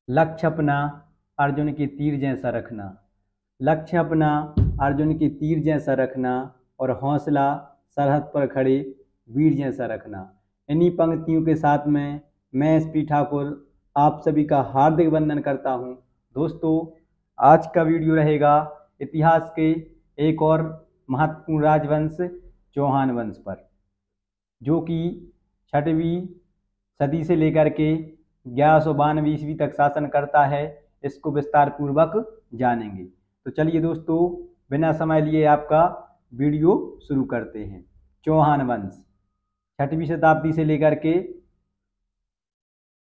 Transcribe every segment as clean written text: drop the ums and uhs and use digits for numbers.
लक्ष्य अपना अर्जुन के तीर जैसा रखना। लक्ष्य अपना अर्जुन के तीर जैसा रखना और हौसला सरहद पर खड़े वीर जैसा रखना। इन्हीं पंक्तियों के साथ में मैं एसपी ठाकुर आप सभी का हार्दिक वंदन करता हूं। दोस्तों, आज का वीडियो रहेगा इतिहास के एक और महत्वपूर्ण राजवंश चौहान वंश पर, जो कि 6वीं सदी से लेकर के 1192 ईस्वी तक शासन करता है। इसको विस्तार पूर्वक जानेंगे। तो चलिए दोस्तों, बिना समय लिए आपका वीडियो शुरू करते हैं। चौहान वंश 6वीं शताब्दी से लेकर के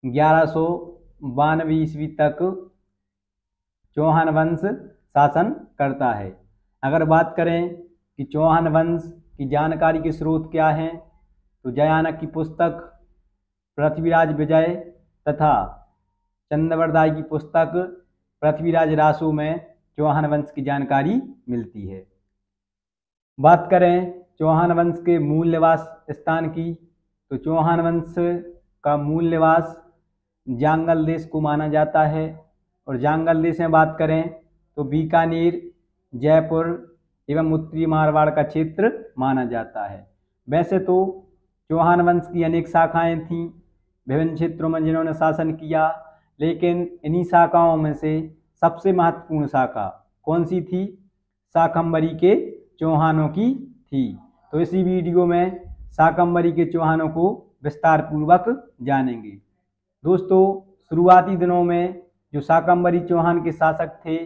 1192 ईस्वी तक चौहान वंश शासन करता है। अगर बात करें कि चौहान वंश की जानकारी के स्रोत क्या हैं, तो जयानक की पुस्तक, पृथ्वीराज विजय तथा चंद्रवरदाई की पुस्तक पृथ्वीराज रासो में चौहान वंश की जानकारी मिलती है। बात करें चौहान वंश के मूल निवास स्थान की, तो चौहान वंश का मूल निवास जांगल देश को माना जाता है। और जांगल देश में बात करें तो बीकानेर, जयपुर एवं उत्तरी मारवाड़ का क्षेत्र माना जाता है। वैसे तो चौहान वंश की अनेक शाखाएं थीं विभिन्न क्षेत्रों में जिन्होंने शासन किया, लेकिन इन्हीं शाखाओं में से सबसे महत्वपूर्ण शाखा कौन सी थी? शाकंभरी के चौहानों की थी। तो इसी वीडियो में शाकंभरी के चौहानों को विस्तार पूर्वक जानेंगे। दोस्तों, शुरुआती दिनों में जो शाकंभरी चौहान के शासक थे,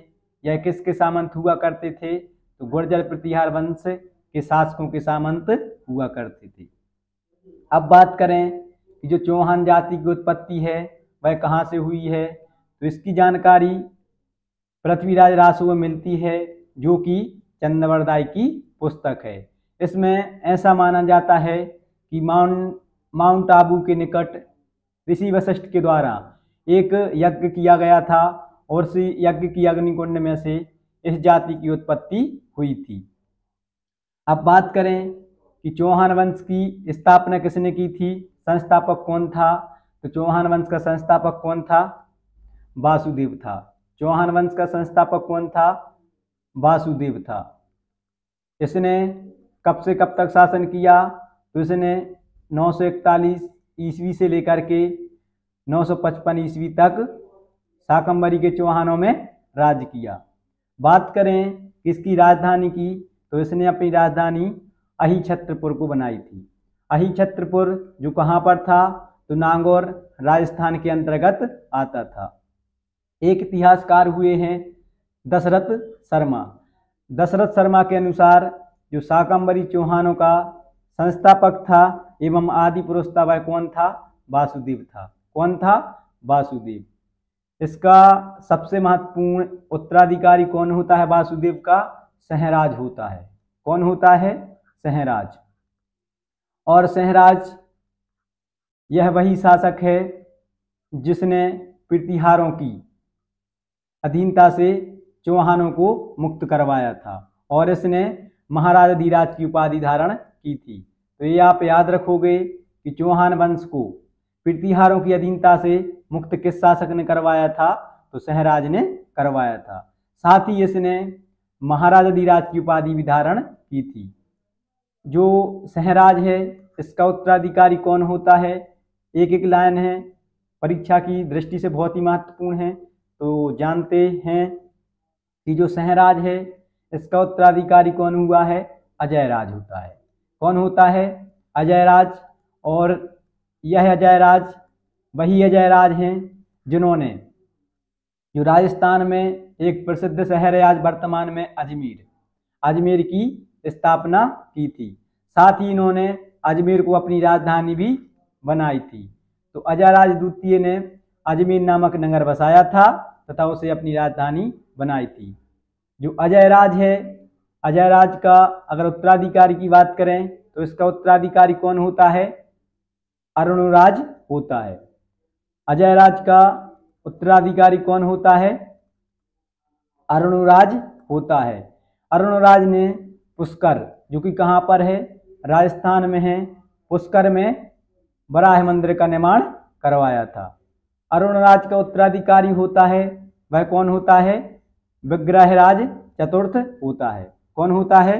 यह किसके सामंत हुआ करते थे? तो गुर्जर प्रतिहार वंश के शासकों के सामंत हुआ करते थे। अब बात करें कि जो चौहान जाति की उत्पत्ति है वह कहाँ से हुई है, तो इसकी जानकारी पृथ्वीराज रासो में मिलती है, जो कि चंद्रवरदाई की पुस्तक है। इसमें ऐसा माना जाता है कि माउंट आबू के निकट ऋषि वशिष्ठ के द्वारा एक यज्ञ किया गया था और उस यज्ञ की अग्निकुंड में से इस जाति की उत्पत्ति हुई थी। अब बात करें कि चौहान वंश की स्थापना किसने की थी, संस्थापक कौन था? तो चौहान वंश का संस्थापक कौन था? वासुदेव था। चौहान वंश का संस्थापक कौन था? वासुदेव था। इसने कब से कब तक शासन किया? तो इसने 941 ईस्वी से लेकर के 955 ईस्वी तक शाकंभरी के चौहानों में राज किया। बात करें इसकी राजधानी की, तो इसने अपनी राजधानी अहिछत्रपुर को बनाई थी। अहिछत्रपुर जो कहाँ पर था? तो नागौर राजस्थान के अंतर्गत आता था। एक इतिहासकार हुए हैं दशरथ शर्मा। दशरथ शर्मा के अनुसार जो शाकंभरी चौहानों का संस्थापक था एवं आदि पुरुष था, वह कौन था? वासुदेव था। कौन था? वासुदेव। इसका सबसे महत्वपूर्ण उत्तराधिकारी कौन होता है? वासुदेव का सहराज होता है। कौन होता है? सहराज। और सहराज यह वही शासक है जिसने प्रतिहारों की अधीनता से चौहानों को मुक्त करवाया था और इसने महाराजा धीराज की उपाधि धारण की थी। तो ये आप याद रखोगे कि चौहान वंश को प्रतिहारों की अधीनता से मुक्त किस शासक ने करवाया था? तो सहराज ने करवाया था। साथ ही इसने महाराजा धीराज की उपाधि भी धारण की थी। जो सहराज है इसका उत्तराधिकारी कौन होता है? एक एक लाइन है, परीक्षा की दृष्टि से बहुत ही महत्वपूर्ण है। तो जानते हैं कि जो सहराज है इसका उत्तराधिकारी कौन हुआ है? अजयराज होता है। कौन होता है? अजयराज। और यह अजयराज वही अजयराज हैं जिन्होंने जो राजस्थान में एक प्रसिद्ध शहर है आज वर्तमान में अजमेर की स्थापना की थी। साथ ही इन्होंने अजमेर को अपनी राजधानी भी बनाई थी। तो अजयराज द्वितीय ने अजमेर नामक नगर बसाया था तथा उसे अपनी राजधानी बनाई थी। जो अजयराज है, अजयराज का अगर उत्तराधिकारी की बात करें तो इसका उत्तराधिकारी कौन होता है? अरुणराज होता है। अजयराज का उत्तराधिकारी कौन होता है? अरुणराज होता है। अरुणराज ने पुष्कर, जो कि कहाँ पर है? राजस्थान में है, पुष्कर में वराह मंदिर का निर्माण करवाया था। अरुणराज का उत्तराधिकारी होता है वह कौन होता है? विग्रहराज चतुर्थ होता है। कौन होता है?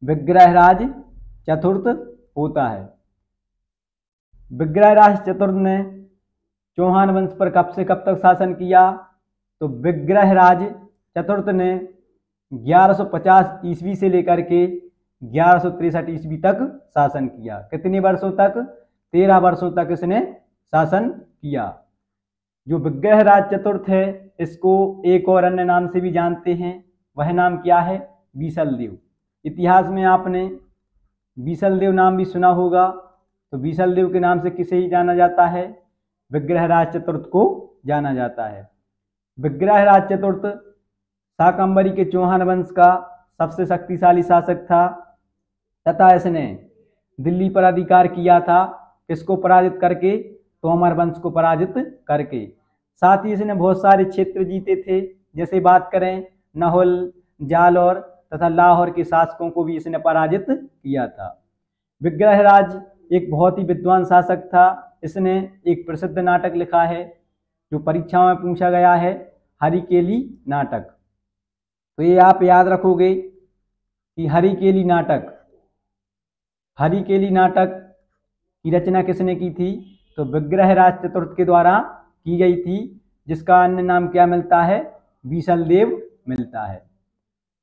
विग्रहराज चतुर्थ होता है। विग्रहराज चतुर्थ ने चौहान वंश पर कब से कब तक शासन किया? तो विग्रहराज चतुर्थ ने 1150 ईस्वी से लेकर के 1163 ईस्वी तक शासन किया। कितने वर्षों तक? 13 वर्षों तक इसने शासन किया। जो विग्रहराज चतुर्थ है इसको एक और अन्य नाम से भी जानते हैं, वह नाम क्या है? बीसलदेव। इतिहास में आपने बीसलदेव नाम भी सुना होगा। तो बीसलदेव के नाम से किसे ही जाना जाता है? विग्रहराज चतुर्थ को जाना जाता है। विग्रहराज चतुर्थ शाकंभरी के चौहान वंश का सबसे शक्तिशाली शासक था तथा इसने दिल्ली पर अधिकार किया था। किसको पराजित करके? तोमर वंश को पराजित करके। साथ ही इसने बहुत सारे क्षेत्र जीते थे, जैसे बात करें नहुल, जालौर तथा लाहौर के शासकों को भी इसने पराजित किया था। विग्रहराज एक बहुत ही विद्वान शासक था। इसने एक प्रसिद्ध नाटक लिखा है जो परीक्षाओं में पूछा गया है, हरिकेली नाटक। तो ये आप याद रखोगे कि हरिकेली नाटक की रचना किसने की थी? तो विग्रहराज चतुर्थ के द्वारा की गई थी, जिसका अन्य नाम क्या मिलता है? बीसलदेव मिलता है।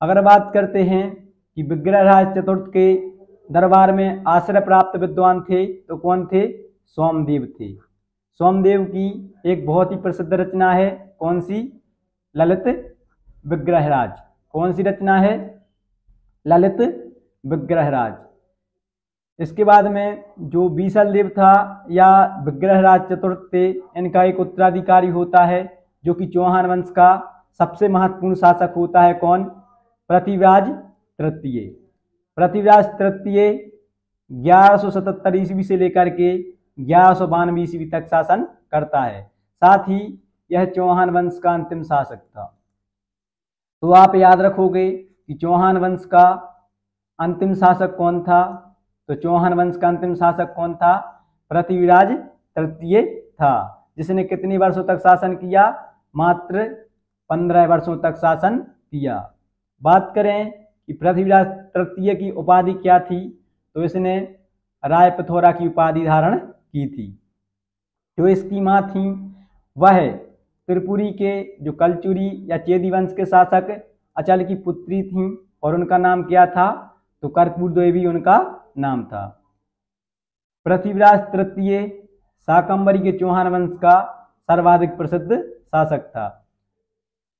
अगर बात करते हैं कि विग्रहराज चतुर्थ के दरबार में आश्रय प्राप्त विद्वान थे तो कौन थे? सोमदेव थे। सोमदेव की एक बहुत ही प्रसिद्ध रचना है, कौन सी? ललित विग्रहराज। कौन सी रचना है? ललित विग्रहराज। इसके बाद में जो बीसलदेव था या विग्रहराज चतुर्थ थे, इनका एक उत्तराधिकारी होता है जो कि चौहान वंश का सबसे महत्वपूर्ण शासक होता है। कौन? पृथ्वीराज तृतीय। पृथ्वीराज तृतीय 1177 ईस्वी से लेकर के 1192 ईस्वी तक शासन करता है। साथ ही यह चौहान वंश का अंतिम शासक था। तो आप याद रखोगे कि चौहान वंश का अंतिम शासक कौन था? तो चौहान वंश का अंतिम शासक कौन था? पृथ्वीराज तृतीय था, जिसने कितने वर्षों तक शासन किया? मात्र 15 वर्षों तक शासन किया। बात करें कि पृथ्वीराज तृतीय की उपाधि क्या थी, तो इसने राय पिथौरा की उपाधि धारण की थी। जो इसकी माँ थी वह त्रिपुरी के जो कलचुरी या चेदी वंश के शासक अचल की पुत्री थी और उनका नाम क्या था? तो कर्पूर देवी उनका नाम था। पृथ्वीराज तृतीय शाकंभरी के चौहान वंश का सर्वाधिक प्रसिद्ध शासक था।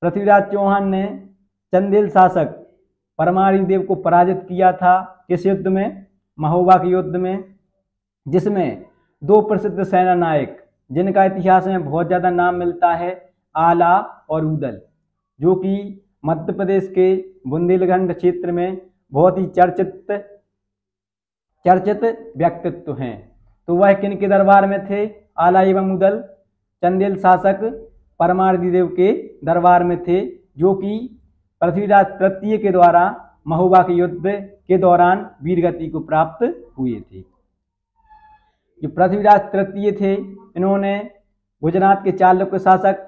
पृथ्वीराज चौहान ने चंदेल शासक परमाणु देव को पराजित किया था। किस युद्ध में? महोबा के युद्ध में, जिसमें दो प्रसिद्ध सेना नायक जिनका इतिहास में बहुत ज़्यादा नाम मिलता है, आला और उदल, जो कि मध्य प्रदेश के बुंदेलखंड क्षेत्र में बहुत ही चर्चित व्यक्तित्व हैं। तो वह किन के दरबार में थे? आला एवं उदल चंदेल शासक परमाणु देव के दरबार में थे, जो कि पृथ्वीराज तृतीय के द्वारा महोबा के युद्ध के दौरान वीरगति को प्राप्त हुए थे। जो पृथ्वीराज तृतीय थे, इन्होंने गुजरात के चालुक्य शासक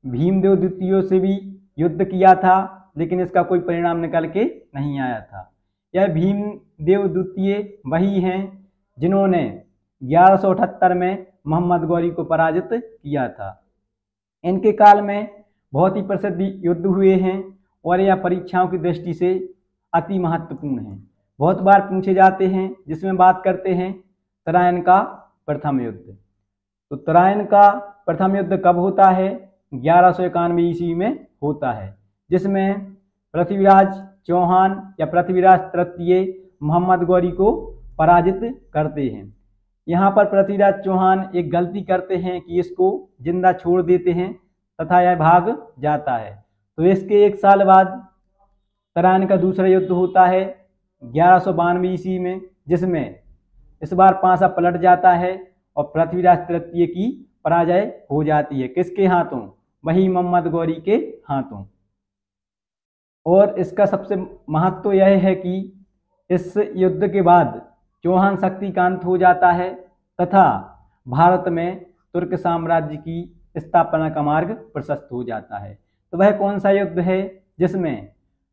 भीमदेव द्वितीय से भी युद्ध किया था, लेकिन इसका कोई परिणाम निकल के नहीं आया था। यह भीमदेव द्वितीय वही हैं जिन्होंने 1178 में मोहम्मद गौरी को पराजित किया था। इनके काल में बहुत ही प्रसिद्ध युद्ध हुए हैं और यह परीक्षाओं की दृष्टि से अति महत्वपूर्ण है, बहुत बार पूछे जाते हैं। जिसमें बात करते हैं तराइन का प्रथम युद्ध। तो तराइन का प्रथम युद्ध कब होता है? 1191 ईस्वी में होता है, जिसमें पृथ्वीराज चौहान या पृथ्वीराज तृतीय मोहम्मद गौरी को पराजित करते हैं। यहाँ पर पृथ्वीराज चौहान एक गलती करते हैं कि इसको जिंदा छोड़ देते हैं तथा यह भाग जाता है। तो इसके एक साल बाद तराइन का दूसरा युद्ध होता है 1192 ईस्वी में, जिसमें इस बार पांसा पलट जाता है और पृथ्वीराज तृतीय की पराजय हो जाती है। किसके हाथों? वही मोहम्मद गौरी के हाथों। और इसका सबसे महत्व यह है कि इस युद्ध के बाद चौहान शक्तिकांत हो जाता है तथा भारत में तुर्क साम्राज्य की स्थापना का मार्ग प्रशस्त हो जाता है। तो वह कौन सा युद्ध है जिसमें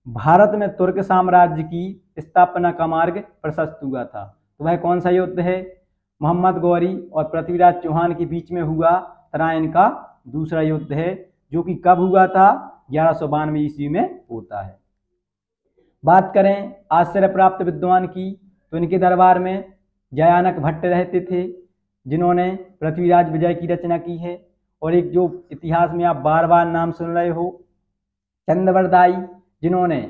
भारत में तुर्क साम्राज्य की स्थापना का मार्ग प्रशस्त हुआ था? तो वह कौन सा युद्ध है? मोहम्मद गौरी और पृथ्वीराज चौहान के बीच में हुआ तराइन का दूसरा युद्ध है, जो कि कब हुआ था? 1192 ईस्वी में होता है। बात करें आश्चर्य प्राप्त विद्वान की, तो इनके दरबार में जयानक भट्ट रहते थे, जिन्होंने पृथ्वीराज विजय की रचना की है। और एक जो इतिहास में आप बार बार नाम सुन रहे हो, चंद्रवरदाई, जिन्होंने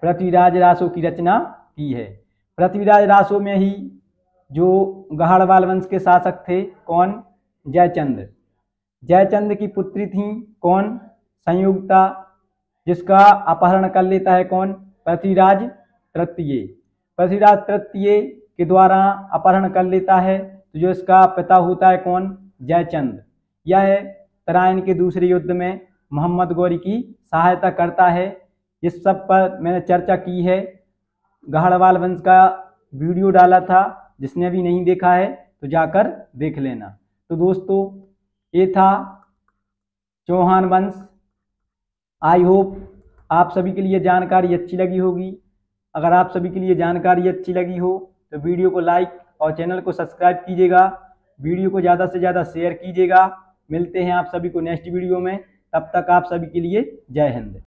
पृथ्वीराज रासो की रचना की है। पृथ्वीराज रासो में ही जो गहाड़वाल वंश के शासक थे, कौन? जयचंद्र। जयचंद्र की पुत्री थी कौन? संयुक्ता, जिसका अपहरण कर लेता है कौन? पृथ्वीराज तृतीय। पृथ्वीराज तृतीय के द्वारा अपहरण कर लेता है, तो जो इसका पिता होता है कौन? जयचंद्र। यह तराइन के दूसरे युद्ध में मोहम्मद गौरी की सहायता करता है। इस सब पर मैंने चर्चा की है, गहाड़वाल वंश का वीडियो डाला था, जिसने भी नहीं देखा है तो जाकर देख लेना। तो दोस्तों, ये था चौहान वंश। आई होप आप सभी के लिए जानकारी अच्छी लगी होगी। अगर आप सभी के लिए जानकारी अच्छी लगी हो तो वीडियो को लाइक और चैनल को सब्सक्राइब कीजिएगा। वीडियो को ज़्यादा से ज़्यादा शेयर कीजिएगा। मिलते हैं आप सभी को नेक्स्ट वीडियो में। तब तक आप सभी के लिए जय हिंद।